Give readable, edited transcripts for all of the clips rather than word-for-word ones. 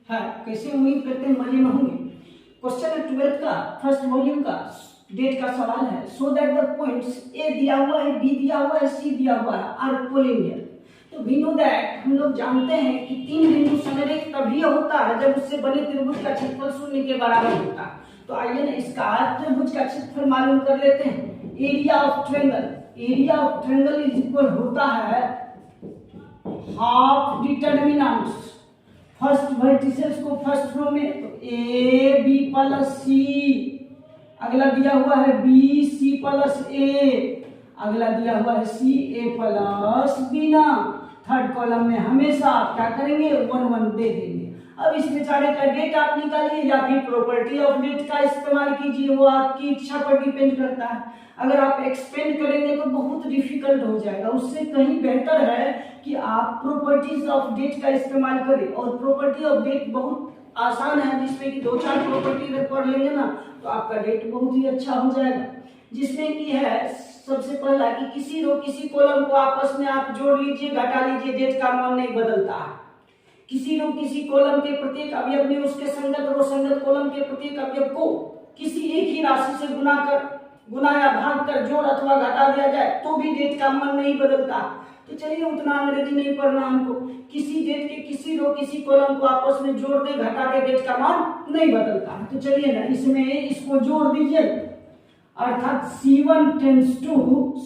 है। कैसे? उम्मीद करते हैं मजे में होंगे। क्वेश्चन है 12th का फर्स्ट वॉल्यूम का डेट का सवाल है। So that the points A दिया हुआ है, बी दिया हुआ है, सी दिया हुआ है, आर कोलिनियर। तो वी नो दैट, हम लोग जानते हैं कि तीन बिंदु समरेख तभी होता है जब उससे बने त्रिभुज का क्षेत्रफल शून्य के बराबर होता है। तो आइए ना इसका त्रिभुज का क्षेत्रफल मालूम कर लेते हैं। Area of triangle, area of triangle is equal होता है हाफ डिटरमिनेंट्स, फर्स्ट वर्टिसेस को फर्स्ट रो में, तो ए बी प्लस सी, अगला दिया हुआ है बी सी प्लस ए, अगला दिया हुआ है सी ए प्लस बी ना। थर्ड कॉलम में हमेशा आप क्या करेंगे 1 1 दे देंगे। अब इस बेचारे का डेट आप निकालिए या फिर प्रॉपर्टी ऑफ डेट का इस्तेमाल कीजिए, वो आपकी इच्छा पर डिपेंड करता है। अगर आप एक्सपेंड करेंगे तो बहुत डिफिकल्ट हो जाएगा, उससे कहीं बेहतर है कि आप प्रॉपर्टीज ऑफ डेट का इस्तेमाल करें। और प्रॉपर्टी ऑफ डेट बहुत आसान है, जिसमें कि 2-4 प्रॉपर्टी अगर पढ़ लेंगे ना तो आपका डेट बहुत ही अच्छा हो जाएगा। जिसमें कि है सबसे पहला कि किसी रो किसी कॉलम को आपस में आप जोड़ लीजिए, घटा लीजिए, डेट का मान नहीं बदलता है। किसी रो किसी कॉलम के प्रत्येक अवयव में उसके संगत रो संगत कॉलम के प्रत्येक अवयव को किसी एक ही राशि से गुना या भाग कर जोड़ अथवा घटा दिया जाए तो भी डेट का मान नहीं बदलता। तो चलिए उतना अंग्रेजी नहीं पढ़ना हमको, किसी डेट के किसी रो किसी कॉलम को आपस में जोड़ दे घटा दे, डेट का मान नहीं बदलता। तो चलिए ना इसमें इसको जोड़ दीजिए, अर्थात C1 tense to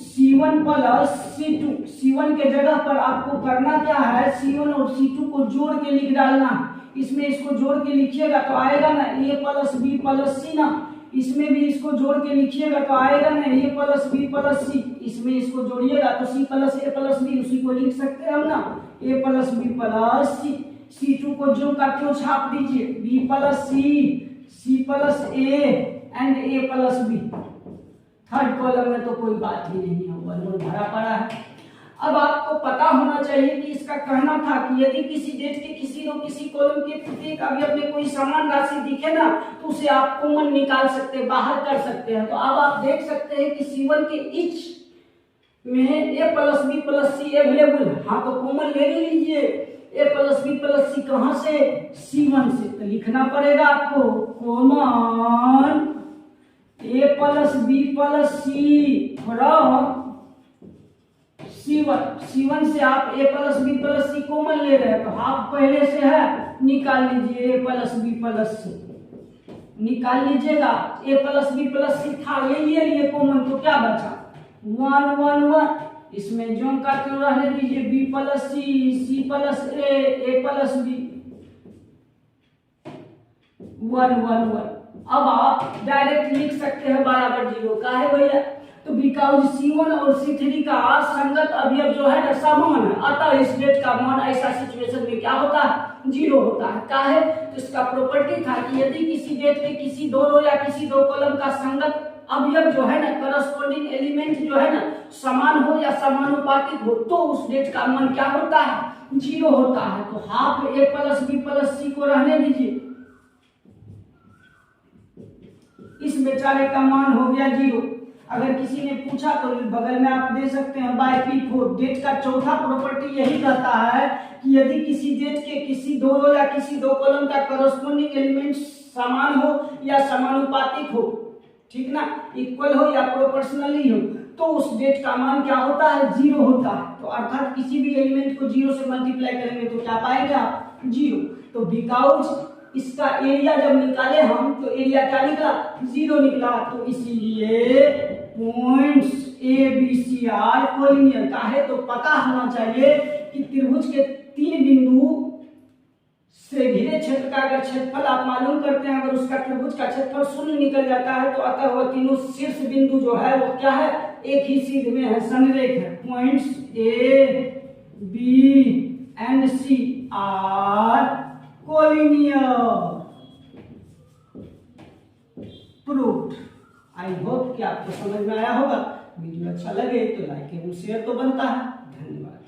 C1 plus C2। C1 के जगह पर आपको करना क्या है, C1 और C2 को जोड़ के लिख डालना। इसमें इसको जोड़ के लिखिएगा तो आएगा ना A प्लस बी प्लस सी ना। इसमें भी इसको जोड़ के लिखिएगा तो आएगा ना A plus B plus C. इसमें इसको जोड़िएगा तो C plus A plus B, उसी को लिख सकते हैं हम ना, A plus B plus C. C2 को जो का त्यों छाप दीजिए, B plus C, C plus A and A plus B. Third column में तो कोई बात ही नहीं होगा, नोट भरा पड़ा है। अब आपको पता होना चाहिए कि इसका कहना था कि यदि किसी डेट के किसी रो किसी कॉलम के प्रत्येक अवयव में कोई समान राशि दिखे ना तो उसे आप कॉमन निकाल सकते हैं, बाहर कर सकते हैं। तो अब आप देख सकते हैं कि C1 के ईच में A plus B plus C available है। हाँ तो कॉमन ले लीजिए, A plus B plus C कहाँ से, C1 से। तो लिखना पड़ेगा आपको common A plus B plus C from C1 से आप A plus B plus C common ले रहे हैं तो हाफ पहले से है, निकाल लीजिए A प्लस बी प्लस सी, निकाल लीजिएगा। A प्लस बी प्लस सी था, ले लिए कॉमन, तो क्या बचा 1 1 1। इसमें जो का क्यों रहने दीजिए, B plus C plus A plus B, 1 1 1। अब आप डायरेक्ट लिख सकते हैं बराबर 0 का है भैया। तो बिकॉज C1 और C3 का संगत अवयव जो है ना समान है, अतः इस डेट का मान ऐसा सिचुएशन में क्या होता है, 0 होता है। क्या है? तो इसका प्रॉपर्टी था कि यदि किसी डेट के किसी दो रो या किसी दो कॉलम का संगत अवयव जो है ना, करस्पॉन्डिंग एलिमेंट जो है ना समान हो या समानुपातिक हो तो उस डेट का मान क्या होता है, 0 होता है। तो half A plus B plus C को रहने दीजिए, इस बेचारे का मान हो गया 0। अगर किसी ने पूछा तो बगल में आप दे सकते हैं बाय P4। डेट का चौथा प्रॉपर्टी यही कहता है कि यदि किसी डेट के किसी दो रो या किसी दो कॉलम का करस्पॉन्डिंग एलिमेंट समान हो या समानुपातिक हो, ठीक ना, इक्वल हो या प्रोपोर्शनली हो, तो उस डेट का मान क्या होता है, 0 होता है। तो अर्थात किसी भी एलिमेंट को 0 से मल्टीप्लाई करेंगे तो क्या पाएंगे आप, 0। तो बिकॉज इसका एरिया जब निकाले हम तो एरिया क्या निकला, 0 निकला। तो इसीलिए points A B C are collinear का है। तो पता होना चाहिए कि त्रिभुज के 3 बिंदु से घिरे क्षेत्र का अगर क्षेत्रफल आप मालूम करते हैं, अगर उसका त्रिभुज का क्षेत्रफल 0 निकल जाता है तो अतः वह तीनों शीर्ष बिंदु जो है वो क्या है, एक ही सीध में है, समरेख है। Points A B and C are collinear. Proved. I hope कि आपको समझ में आया होगा। वीडियो अच्छा लगे तो लाइक एवं शेयर तो बनता है। धन्यवाद।